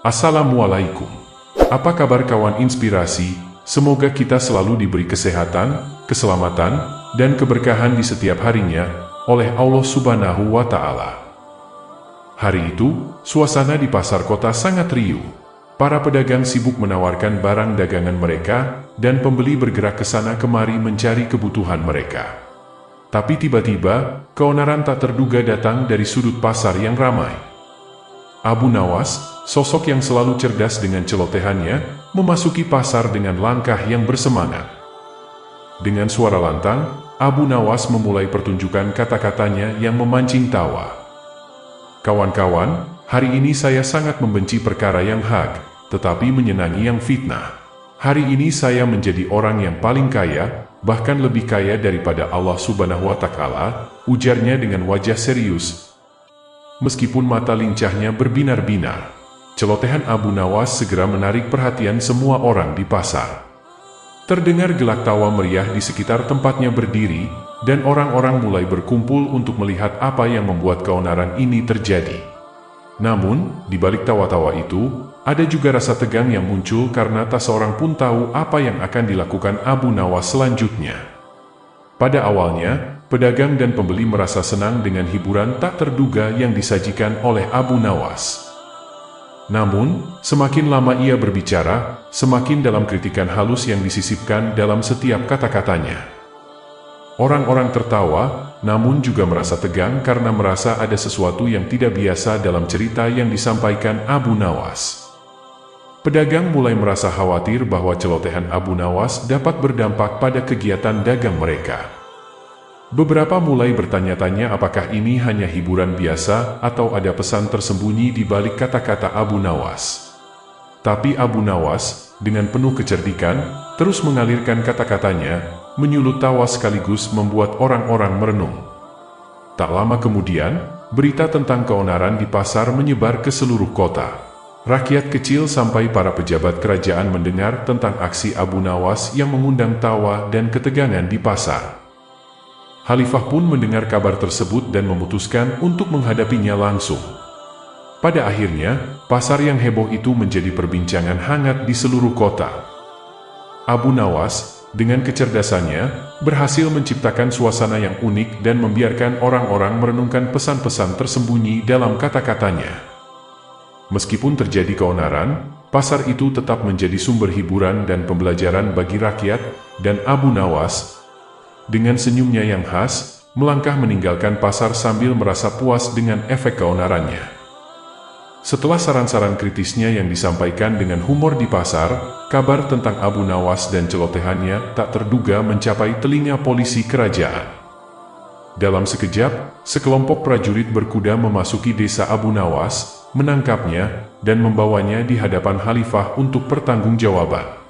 Assalamualaikum. Apa kabar kawan inspirasi? Semoga kita selalu diberi kesehatan, keselamatan, dan keberkahan di setiap harinya oleh Allah Subhanahu wa Ta'ala. Hari itu, suasana di pasar kota sangat riuh. Para pedagang sibuk menawarkan barang dagangan mereka, dan pembeli bergerak ke sana kemari mencari kebutuhan mereka. Tapi tiba-tiba, keonaran tak terduga datang dari sudut pasar yang ramai. Abu Nawas, sosok yang selalu cerdas dengan celotehannya, memasuki pasar dengan langkah yang bersemangat. Dengan suara lantang, Abu Nawas memulai pertunjukan kata-katanya yang memancing tawa. Kawan-kawan, hari ini saya sangat membenci perkara yang hak, tetapi menyenangi yang fitnah. Hari ini saya menjadi orang yang paling kaya, bahkan lebih kaya daripada Allah Subhanahu wa Ta'ala, ujarnya dengan wajah serius. Meskipun mata lincahnya berbinar-binar, celotehan Abu Nawas segera menarik perhatian semua orang di pasar. Terdengar gelak tawa meriah di sekitar tempatnya berdiri, dan orang-orang mulai berkumpul untuk melihat apa yang membuat keonaran ini terjadi. Namun, di balik tawa-tawa itu, ada juga rasa tegang yang muncul karena tak seorang pun tahu apa yang akan dilakukan Abu Nawas selanjutnya. Pada awalnya, pedagang dan pembeli merasa senang dengan hiburan tak terduga yang disajikan oleh Abu Nawas. Namun, semakin lama ia berbicara, semakin dalam kritikan halus yang disisipkan dalam setiap kata-katanya. Orang-orang tertawa, namun juga merasa tegang karena merasa ada sesuatu yang tidak biasa dalam cerita yang disampaikan Abu Nawas. Pedagang mulai merasa khawatir bahwa celotehan Abu Nawas dapat berdampak pada kegiatan dagang mereka. Beberapa mulai bertanya-tanya apakah ini hanya hiburan biasa atau ada pesan tersembunyi di balik kata-kata Abu Nawas. Tapi Abu Nawas, dengan penuh kecerdikan, terus mengalirkan kata-katanya, menyulut tawa sekaligus membuat orang-orang merenung. Tak lama kemudian, berita tentang keonaran di pasar menyebar ke seluruh kota. Rakyat kecil sampai para pejabat kerajaan mendengar tentang aksi Abu Nawas yang mengundang tawa dan ketegangan di pasar. Khalifah pun mendengar kabar tersebut dan memutuskan untuk menghadapinya langsung. Pada akhirnya, pasar yang heboh itu menjadi perbincangan hangat di seluruh kota. Abu Nawas, dengan kecerdasannya, berhasil menciptakan suasana yang unik dan membiarkan orang-orang merenungkan pesan-pesan tersembunyi dalam kata-katanya. Meskipun terjadi keonaran, pasar itu tetap menjadi sumber hiburan dan pembelajaran bagi rakyat, dan Abu Nawas, dengan senyumnya yang khas, melangkah meninggalkan pasar sambil merasa puas dengan efek keonarannya. Setelah saran-saran kritisnya yang disampaikan dengan humor di pasar, kabar tentang Abu Nawas dan celotehannya tak terduga mencapai telinga polisi kerajaan. Dalam sekejap, sekelompok prajurit berkuda memasuki desa Abu Nawas, menangkapnya, dan membawanya di hadapan Khalifah untuk pertanggungjawaban.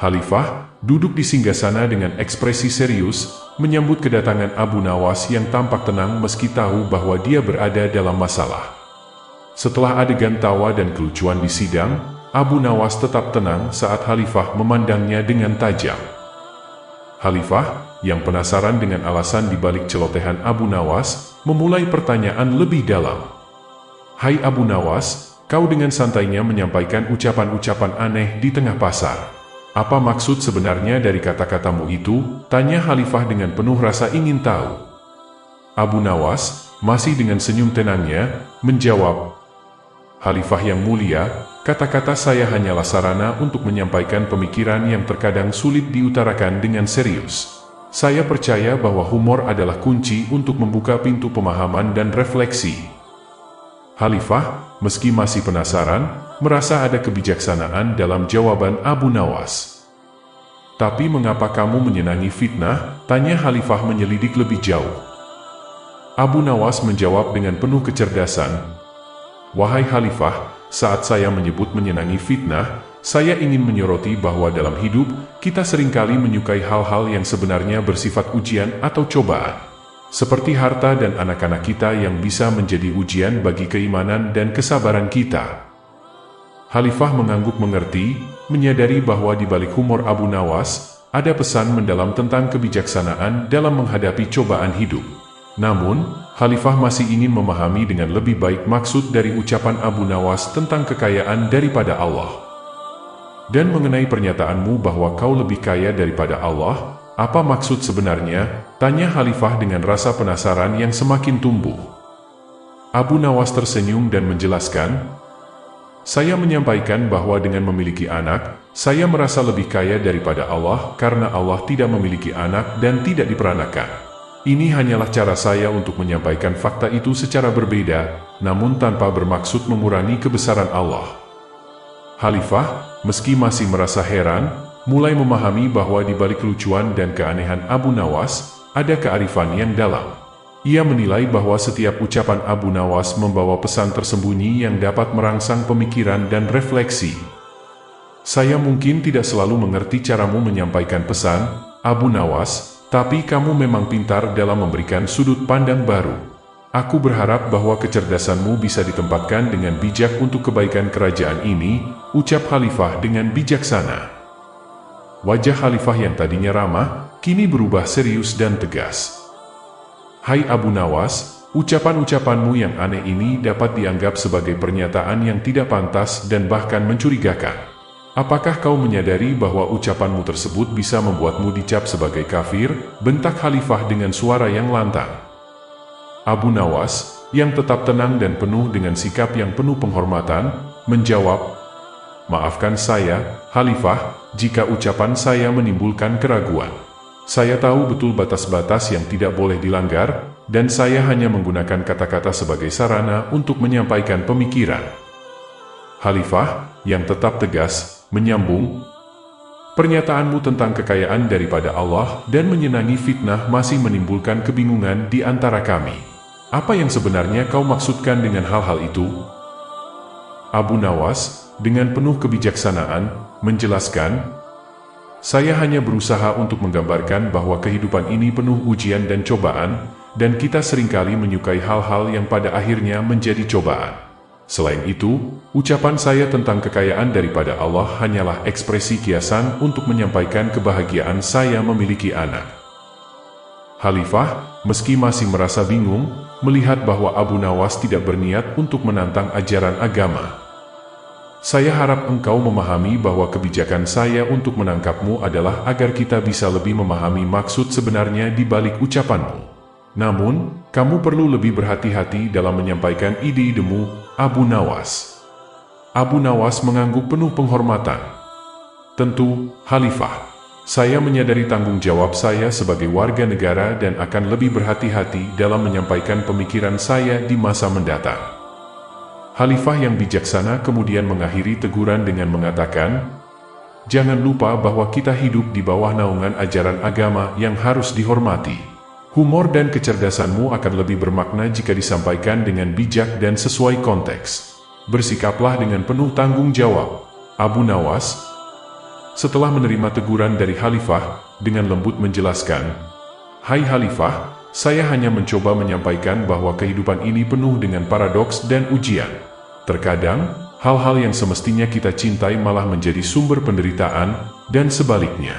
Khalifah duduk di singgasana dengan ekspresi serius, menyambut kedatangan Abu Nawas yang tampak tenang meski tahu bahwa dia berada dalam masalah. Setelah adegan tawa dan kelucuan di sidang, Abu Nawas tetap tenang saat Khalifah memandangnya dengan tajam. Khalifah, yang penasaran dengan alasan dibalik celotehan Abu Nawas, memulai pertanyaan lebih dalam. "Hai Abu Nawas, kau dengan santainya menyampaikan ucapan-ucapan aneh di tengah pasar. Apa maksud sebenarnya dari kata-katamu itu?" tanya Khalifah dengan penuh rasa ingin tahu. Abu Nawas, masih dengan senyum tenangnya, menjawab, "Khalifah yang mulia, kata-kata saya hanyalah sarana untuk menyampaikan pemikiran yang terkadang sulit diutarakan dengan serius. Saya percaya bahwa humor adalah kunci untuk membuka pintu pemahaman dan refleksi." Khalifah, meski masih penasaran, merasa ada kebijaksanaan dalam jawaban Abu Nawas. "Tapi mengapa kamu menyenangi fitnah?" tanya Khalifah menyelidik lebih jauh. Abu Nawas menjawab dengan penuh kecerdasan, "Wahai Khalifah, saat saya menyebut menyenangi fitnah, saya ingin menyoroti bahwa dalam hidup, kita seringkali menyukai hal-hal yang sebenarnya bersifat ujian atau cobaan. Seperti harta dan anak-anak kita yang bisa menjadi ujian bagi keimanan dan kesabaran kita. Khalifah mengangguk mengerti, menyadari bahwa di balik humor Abu Nawas, ada pesan mendalam tentang kebijaksanaan dalam menghadapi cobaan hidup. Namun, Khalifah masih ingin memahami dengan lebih baik maksud dari ucapan Abu Nawas tentang kekayaan daripada Allah. Dan mengenai pernyataanmu bahwa kau lebih kaya daripada Allah, apa maksud sebenarnya? Tanya Khalifah dengan rasa penasaran yang semakin tumbuh. Abu Nawas tersenyum dan menjelaskan, saya menyampaikan bahwa dengan memiliki anak, saya merasa lebih kaya daripada Allah karena Allah tidak memiliki anak dan tidak diperanakan. Ini hanyalah cara saya untuk menyampaikan fakta itu secara berbeda, namun tanpa bermaksud mengurangi kebesaran Allah. Khalifah, meski masih merasa heran, mulai memahami bahwa di balik kelucuan dan keanehan Abu Nawas, ada kearifan yang dalam. Ia menilai bahwa setiap ucapan Abu Nawas membawa pesan tersembunyi yang dapat merangsang pemikiran dan refleksi. Saya mungkin tidak selalu mengerti caramu menyampaikan pesan, Abu Nawas, tapi kamu memang pintar dalam memberikan sudut pandang baru. Aku berharap bahwa kecerdasanmu bisa ditempatkan dengan bijak untuk kebaikan kerajaan ini, ucap Khalifah dengan bijaksana. Wajah Khalifah yang tadinya ramah, kini berubah serius dan tegas. Hai Abu Nawas, ucapan-ucapanmu yang aneh ini dapat dianggap sebagai pernyataan yang tidak pantas dan bahkan mencurigakan. Apakah kau menyadari bahwa ucapanmu tersebut bisa membuatmu dicap sebagai kafir? Bentak Khalifah dengan suara yang lantang. Abu Nawas, yang tetap tenang dan penuh dengan sikap yang penuh penghormatan, menjawab, maafkan saya, Khalifah, jika ucapan saya menimbulkan keraguan. Saya tahu betul batas-batas yang tidak boleh dilanggar, dan saya hanya menggunakan kata-kata sebagai sarana untuk menyampaikan pemikiran. Khalifah, yang tetap tegas, menyambung, pernyataanmu tentang kekayaan daripada Allah dan menyenangi fitnah masih menimbulkan kebingungan di antara kami. Apa yang sebenarnya kau maksudkan dengan hal-hal itu? Abu Nawas, dengan penuh kebijaksanaan, menjelaskan, saya hanya berusaha untuk menggambarkan bahwa kehidupan ini penuh ujian dan cobaan, dan kita seringkali menyukai hal-hal yang pada akhirnya menjadi cobaan. Selain itu, ucapan saya tentang kekayaan daripada Allah hanyalah ekspresi kiasan untuk menyampaikan kebahagiaan saya memiliki anak. Khalifah, meski masih merasa bingung, melihat bahwa Abu Nawas tidak berniat untuk menantang ajaran agama. Saya harap engkau memahami bahwa kebijakan saya untuk menangkapmu adalah agar kita bisa lebih memahami maksud sebenarnya di balik ucapanmu. Namun, kamu perlu lebih berhati-hati dalam menyampaikan ide-idemu, Abu Nawas. Abu Nawas mengangguk penuh penghormatan. Tentu, Khalifah. Saya menyadari tanggung jawab saya sebagai warga negara dan akan lebih berhati-hati dalam menyampaikan pemikiran saya di masa mendatang. Khalifah yang bijaksana kemudian mengakhiri teguran dengan mengatakan, jangan lupa bahwa kita hidup di bawah naungan ajaran agama yang harus dihormati. Humor dan kecerdasanmu akan lebih bermakna jika disampaikan dengan bijak dan sesuai konteks. Bersikaplah dengan penuh tanggung jawab, Abu Nawas. Setelah menerima teguran dari Khalifah, dengan lembut menjelaskan, hai Khalifah, saya hanya mencoba menyampaikan bahwa kehidupan ini penuh dengan paradoks dan ujian. Terkadang, hal-hal yang semestinya kita cintai malah menjadi sumber penderitaan, dan sebaliknya.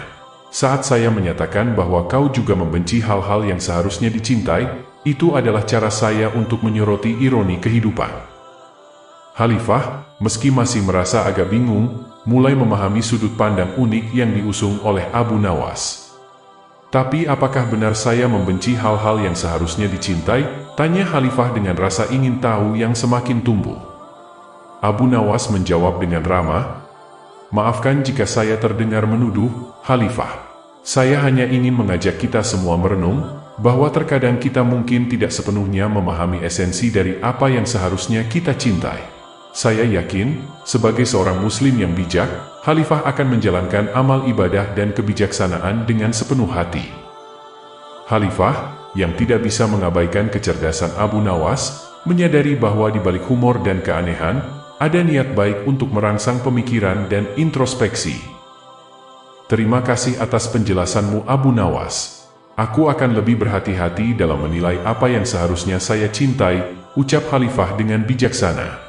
Saat saya menyatakan bahwa kau juga membenci hal-hal yang seharusnya dicintai, itu adalah cara saya untuk menyoroti ironi kehidupan. Khalifah, meski masih merasa agak bingung, mulai memahami sudut pandang unik yang diusung oleh Abu Nawas. Tapi apakah benar saya membenci hal-hal yang seharusnya dicintai? Tanya Khalifah dengan rasa ingin tahu yang semakin tumbuh. Abu Nawas menjawab dengan ramah, maafkan jika saya terdengar menuduh, Khalifah. Saya hanya ingin mengajak kita semua merenung, bahwa terkadang kita mungkin tidak sepenuhnya memahami esensi dari apa yang seharusnya kita cintai. Saya yakin, sebagai seorang muslim yang bijak, Khalifah akan menjalankan amal ibadah dan kebijaksanaan dengan sepenuh hati. Khalifah, yang tidak bisa mengabaikan kecerdasan Abu Nawas, menyadari bahwa di balik humor dan keanehan, ada niat baik untuk merangsang pemikiran dan introspeksi. Terima kasih atas penjelasanmu Abu Nawas. Aku akan lebih berhati-hati dalam menilai apa yang seharusnya saya cintai, ucap Khalifah dengan bijaksana.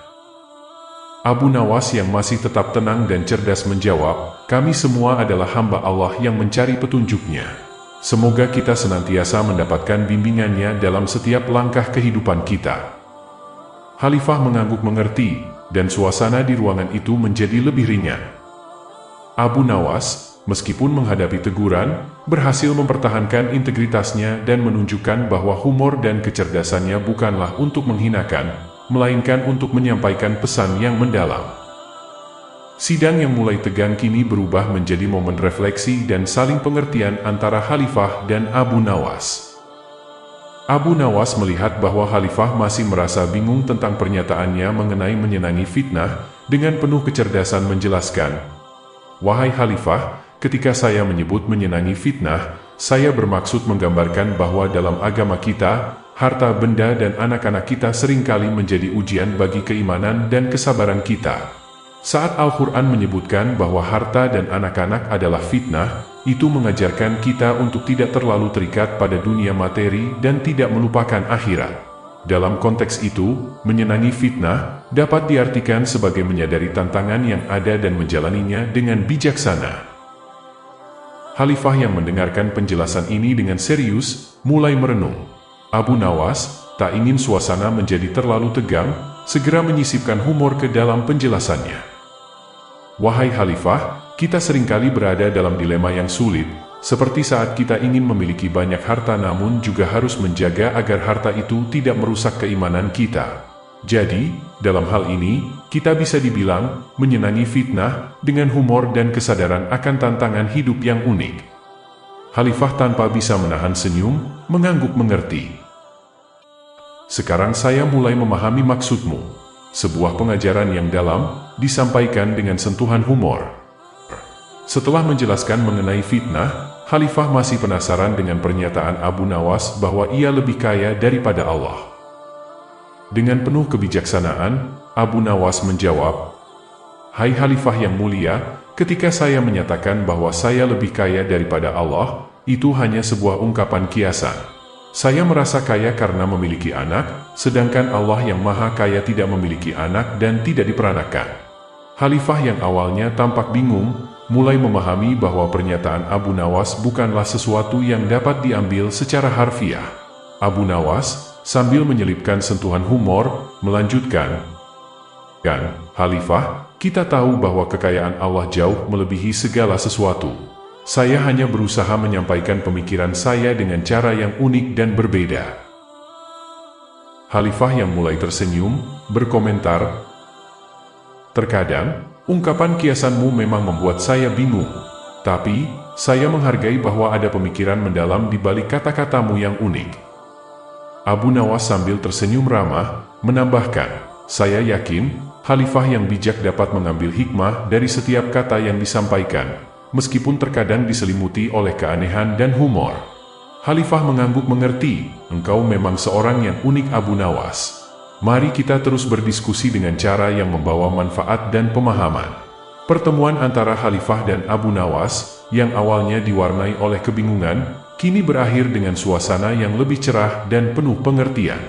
Abu Nawas yang masih tetap tenang dan cerdas menjawab, kami semua adalah hamba Allah yang mencari petunjuknya. Semoga kita senantiasa mendapatkan bimbingannya dalam setiap langkah kehidupan kita. Khalifah mengangguk mengerti, dan suasana di ruangan itu menjadi lebih ringan. Abu Nawas, meskipun menghadapi teguran, berhasil mempertahankan integritasnya dan menunjukkan bahwa humor dan kecerdasannya bukanlah untuk menghinakan, melainkan untuk menyampaikan pesan yang mendalam. Sidang yang mulai tegang kini berubah menjadi momen refleksi dan saling pengertian antara Khalifah dan Abu Nawas. Abu Nawas melihat bahwa Khalifah masih merasa bingung tentang pernyataannya mengenai menyenangi fitnah, dengan penuh kecerdasan menjelaskan, "Wahai Khalifah, ketika saya menyebut menyenangi fitnah, saya bermaksud menggambarkan bahwa dalam agama kita, harta benda dan anak-anak kita seringkali menjadi ujian bagi keimanan dan kesabaran kita. Saat Al-Quran menyebutkan bahwa harta dan anak-anak adalah fitnah, itu mengajarkan kita untuk tidak terlalu terikat pada dunia materi dan tidak melupakan akhirat. Dalam konteks itu, menyenangi fitnah dapat diartikan sebagai menyadari tantangan yang ada dan menjalaninya dengan bijaksana." Khalifah yang mendengarkan penjelasan ini dengan serius, mulai merenung. Abu Nawas tak ingin suasana menjadi terlalu tegang, segera menyisipkan humor ke dalam penjelasannya. "Wahai Khalifah, kita seringkali berada dalam dilema yang sulit, seperti saat kita ingin memiliki banyak harta namun juga harus menjaga agar harta itu tidak merusak keimanan kita. Jadi, dalam hal ini, kita bisa dibilang menyenangi fitnah dengan humor dan kesadaran akan tantangan hidup yang unik." Khalifah tanpa bisa menahan senyum, mengangguk mengerti. "Sekarang saya mulai memahami maksudmu." Sebuah pengajaran yang dalam, disampaikan dengan sentuhan humor. Setelah menjelaskan mengenai fitnah, Khalifah masih penasaran dengan pernyataan Abu Nawas bahwa ia lebih kaya daripada Allah. Dengan penuh kebijaksanaan, Abu Nawas menjawab, "Hai Khalifah yang mulia, ketika saya menyatakan bahwa saya lebih kaya daripada Allah, itu hanya sebuah ungkapan kiasan. Saya merasa kaya karena memiliki anak, sedangkan Allah yang Maha Kaya tidak memiliki anak dan tidak diperanakan." Khalifah yang awalnya tampak bingung, mulai memahami bahwa pernyataan Abu Nawas bukanlah sesuatu yang dapat diambil secara harfiah. Abu Nawas, sambil menyelipkan sentuhan humor, melanjutkan, "Khalifah, kita tahu bahwa kekayaan Allah jauh melebihi segala sesuatu. Saya hanya berusaha menyampaikan pemikiran saya dengan cara yang unik dan berbeda." Khalifah yang mulai tersenyum, berkomentar, "Terkadang, ungkapan kiasanmu memang membuat saya bingung. Tapi, saya menghargai bahwa ada pemikiran mendalam di balik kata-katamu yang unik." Abu Nawas sambil tersenyum ramah, menambahkan, "Saya yakin, Khalifah yang bijak dapat mengambil hikmah dari setiap kata yang disampaikan, meskipun terkadang diselimuti oleh keanehan dan humor." Khalifah mengangguk mengerti, "Engkau memang seorang yang unik Abu Nawas. Mari kita terus berdiskusi dengan cara yang membawa manfaat dan pemahaman." Pertemuan antara Khalifah dan Abu Nawas, yang awalnya diwarnai oleh kebingungan, kini berakhir dengan suasana yang lebih cerah dan penuh pengertian.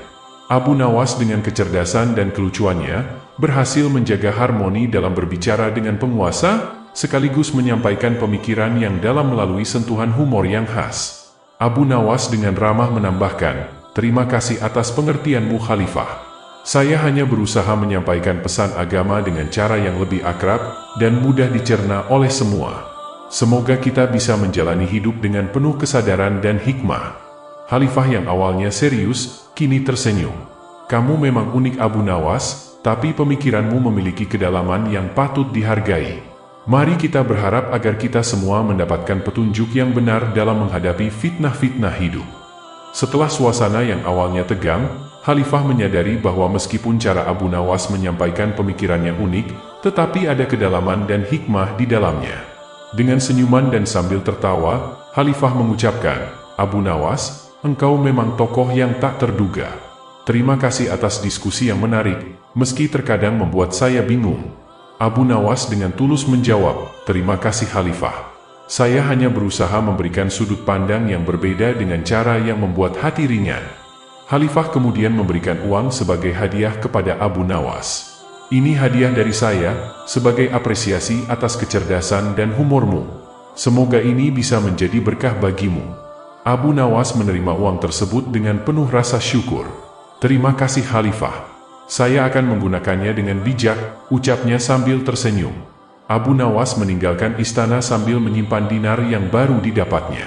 Abu Nawas dengan kecerdasan dan kelucuannya, berhasil menjaga harmoni dalam berbicara dengan penguasa, sekaligus menyampaikan pemikiran yang dalam melalui sentuhan humor yang khas. Abu Nawas dengan ramah menambahkan, "Terima kasih atas pengertianmu Khalifah. Saya hanya berusaha menyampaikan pesan agama dengan cara yang lebih akrab dan mudah dicerna oleh semua. Semoga kita bisa menjalani hidup dengan penuh kesadaran dan hikmah." Khalifah yang awalnya serius, kini tersenyum. "Kamu memang unik Abu Nawas, tapi pemikiranmu memiliki kedalaman yang patut dihargai. Mari kita berharap agar kita semua mendapatkan petunjuk yang benar dalam menghadapi fitnah-fitnah hidup." Setelah suasana yang awalnya tegang, Khalifah menyadari bahwa meskipun cara Abu Nawas menyampaikan pemikirannya unik, tetapi ada kedalaman dan hikmah di dalamnya. Dengan senyuman dan sambil tertawa, Khalifah mengucapkan, "Abu Nawas, engkau memang tokoh yang tak terduga. Terima kasih atas diskusi yang menarik, meski terkadang membuat saya bingung." Abu Nawas dengan tulus menjawab, "Terima kasih Khalifah. Saya hanya berusaha memberikan sudut pandang yang berbeda dengan cara yang membuat hati ringan." Khalifah kemudian memberikan uang sebagai hadiah kepada Abu Nawas. Ini hadiah dari saya, sebagai apresiasi atas kecerdasan dan humormu. Semoga ini bisa menjadi berkah bagimu. Abu Nawas menerima uang tersebut dengan penuh rasa syukur. Terima kasih Khalifah. Saya akan menggunakannya dengan bijak, ucapnya sambil tersenyum. Abu Nawas meninggalkan istana sambil menyimpan dinar yang baru didapatnya.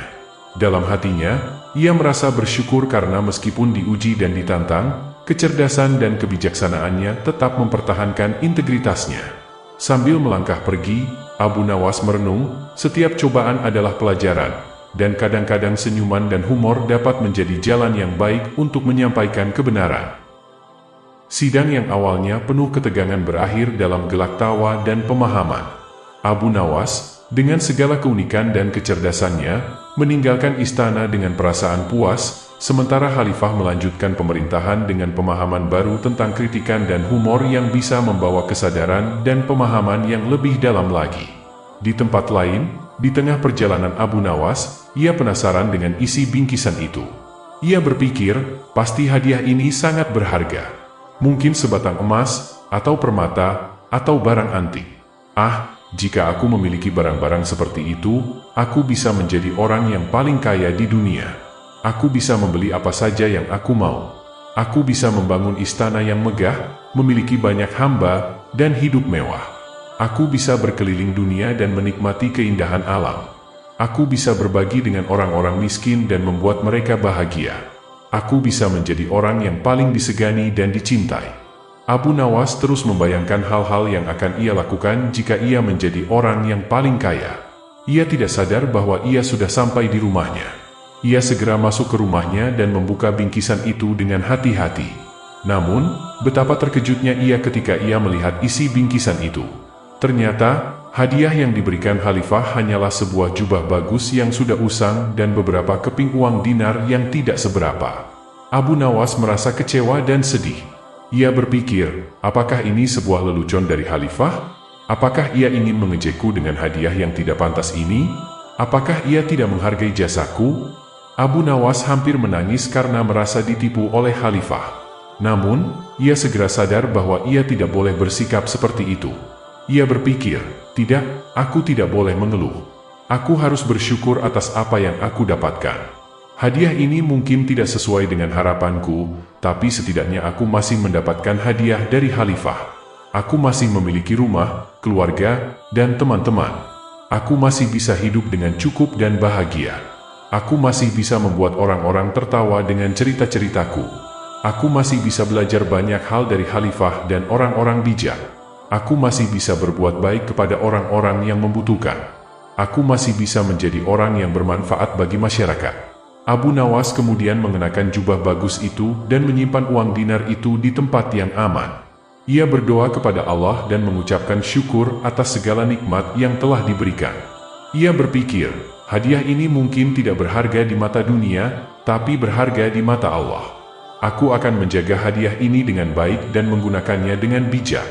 Dalam hatinya, ia merasa bersyukur karena meskipun diuji dan ditantang, kecerdasan dan kebijaksanaannya tetap mempertahankan integritasnya. Sambil melangkah pergi, Abu Nawas merenung, setiap cobaan adalah pelajaran, dan kadang-kadang senyuman dan humor dapat menjadi jalan yang baik untuk menyampaikan kebenaran. Sidang yang awalnya penuh ketegangan berakhir dalam gelak tawa dan pemahaman. Abu Nawas, dengan segala keunikan dan kecerdasannya, meninggalkan istana dengan perasaan puas, sementara Khalifah melanjutkan pemerintahan dengan pemahaman baru tentang kritikan dan humor yang bisa membawa kesadaran dan pemahaman yang lebih dalam lagi. Di tempat lain, di tengah perjalanan Abu Nawas, ia penasaran dengan isi bingkisan itu. Ia berpikir, pasti hadiah ini sangat berharga. Mungkin sebatang emas, atau permata, atau barang antik. Jika aku memiliki barang-barang seperti itu, aku bisa menjadi orang yang paling kaya di dunia. Aku bisa membeli apa saja yang aku mau. Aku bisa membangun istana yang megah, memiliki banyak hamba, dan hidup mewah. Aku bisa berkeliling dunia dan menikmati keindahan alam. Aku bisa berbagi dengan orang-orang miskin dan membuat mereka bahagia. Aku bisa menjadi orang yang paling disegani dan dicintai. Abu Nawas terus membayangkan hal-hal yang akan ia lakukan jika ia menjadi orang yang paling kaya. Ia tidak sadar bahwa ia sudah sampai di rumahnya. Ia segera masuk ke rumahnya dan membuka bingkisan itu dengan hati-hati. Namun, betapa terkejutnya ia ketika ia melihat isi bingkisan itu. Ternyata, hadiah yang diberikan Khalifah hanyalah sebuah jubah bagus yang sudah usang dan beberapa keping uang dinar yang tidak seberapa. Abu Nawas merasa kecewa dan sedih. Ia berpikir, apakah ini sebuah lelucon dari Khalifah? Apakah ia ingin mengejekku dengan hadiah yang tidak pantas ini? Apakah ia tidak menghargai jasaku? Abu Nawas hampir menangis karena merasa ditipu oleh Khalifah. Namun, ia segera sadar bahwa ia tidak boleh bersikap seperti itu. Ia berpikir, tidak, aku tidak boleh mengeluh. Aku harus bersyukur atas apa yang aku dapatkan. Hadiah ini mungkin tidak sesuai dengan harapanku, tapi setidaknya aku masih mendapatkan hadiah dari Khalifah. Aku masih memiliki rumah, keluarga, dan teman-teman. Aku masih bisa hidup dengan cukup dan bahagia. Aku masih bisa membuat orang-orang tertawa dengan cerita-ceritaku. Aku masih bisa belajar banyak hal dari Khalifah dan orang-orang bijak. Aku masih bisa berbuat baik kepada orang-orang yang membutuhkan. Aku masih bisa menjadi orang yang bermanfaat bagi masyarakat. Abu Nawas kemudian mengenakan jubah bagus itu dan menyimpan uang dinar itu di tempat yang aman. Ia berdoa kepada Allah dan mengucapkan syukur atas segala nikmat yang telah diberikan. Ia berpikir, hadiah ini mungkin tidak berharga di mata dunia, tapi berharga di mata Allah. Aku akan menjaga hadiah ini dengan baik dan menggunakannya dengan bijak.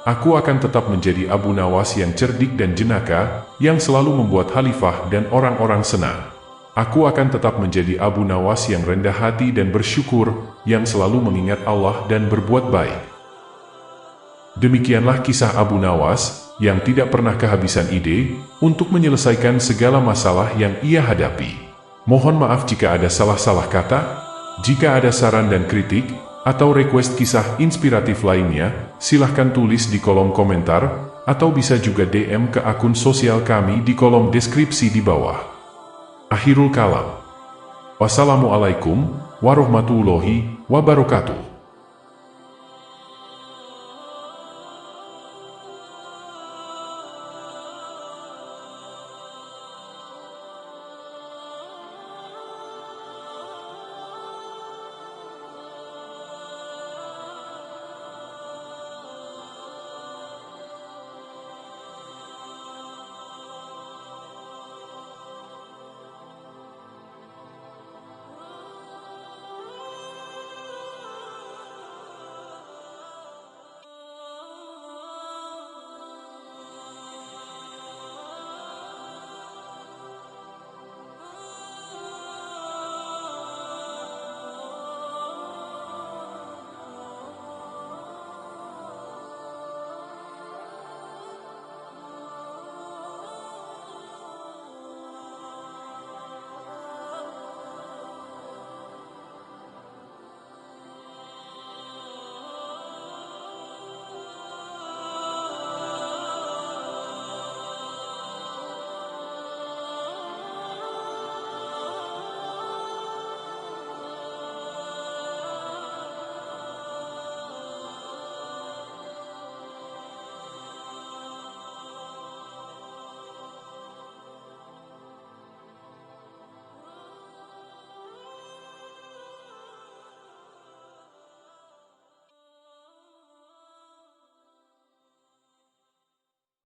Aku akan tetap menjadi Abu Nawas yang cerdik dan jenaka, yang selalu membuat Khalifah dan orang-orang senang. Aku akan tetap menjadi Abu Nawas yang rendah hati dan bersyukur, yang selalu mengingat Allah dan berbuat baik. Demikianlah kisah Abu Nawas, yang tidak pernah kehabisan ide, untuk menyelesaikan segala masalah yang ia hadapi. Mohon maaf jika ada salah-salah kata. Jika ada saran dan kritik, atau request kisah inspiratif lainnya, silahkan tulis di kolom komentar, atau bisa juga DM ke akun sosial kami di kolom deskripsi di bawah. Akhirul kalam. Wassalamualaikum warahmatullahi wabarakatuh.